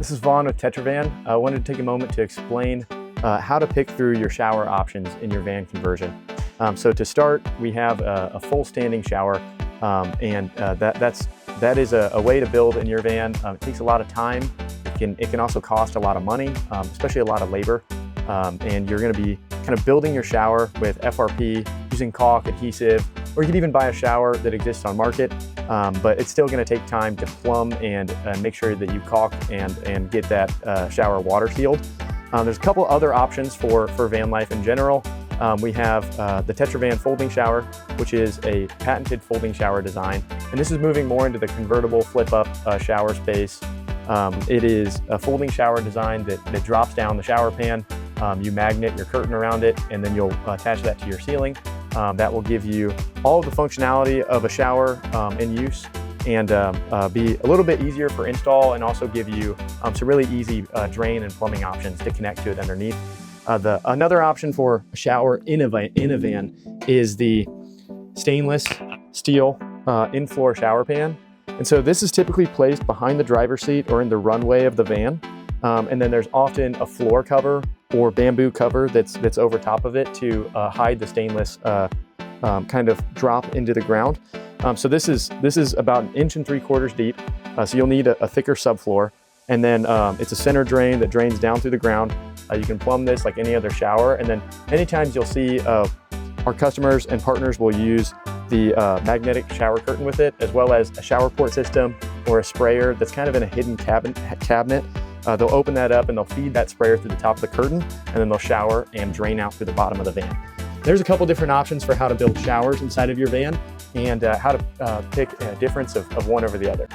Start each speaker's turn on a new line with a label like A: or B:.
A: This is Vaughn with Tetravan. I wanted to take a moment to explain how to pick through your shower options in your van conversion. So to start, we have a full standing shower, and that is a way to build in your van. It takes a lot of time. It can also cost a lot of money, especially a lot of labor. And you're going to be kind of building your shower with FRP using caulk, adhesive, or you could even buy a shower that exists on market. But it's still going to take time to plumb and make sure that you caulk and get that shower water sealed. There's a couple other options for van life in general. We have the Tetravan folding shower, which is a patented folding shower design. And this is moving more into the convertible flip-up shower space. It is a folding shower design that drops down the shower pan. You magnet your curtain around it, and then you'll attach that to your ceiling. That will give you all of the functionality of a shower in use, and be a little bit easier for install, and also give you some really easy drain and plumbing options to connect to it underneath. Another option for a shower in a van is the stainless steel in-floor shower pan. And so this is typically placed behind the driver's seat or in the runway of the van. And then there's often a floor cover or bamboo cover that's over top of it to hide the stainless kind of drop into the ground. So this is about 1.75 inches deep. So you'll need a thicker subfloor. And then it's a center drain that drains down through the ground. You can plumb this like any other shower. And then many times you'll see our customers and partners will use the magnetic shower curtain with it, as well as a shower port system or a sprayer that's kind of in a hidden cabinet. They'll open that up and they'll feed that sprayer through the top of the curtain, and then they'll shower and drain out through the bottom of the van. There's a couple different options for how to build showers inside of your van, and how to pick a difference of one over the other.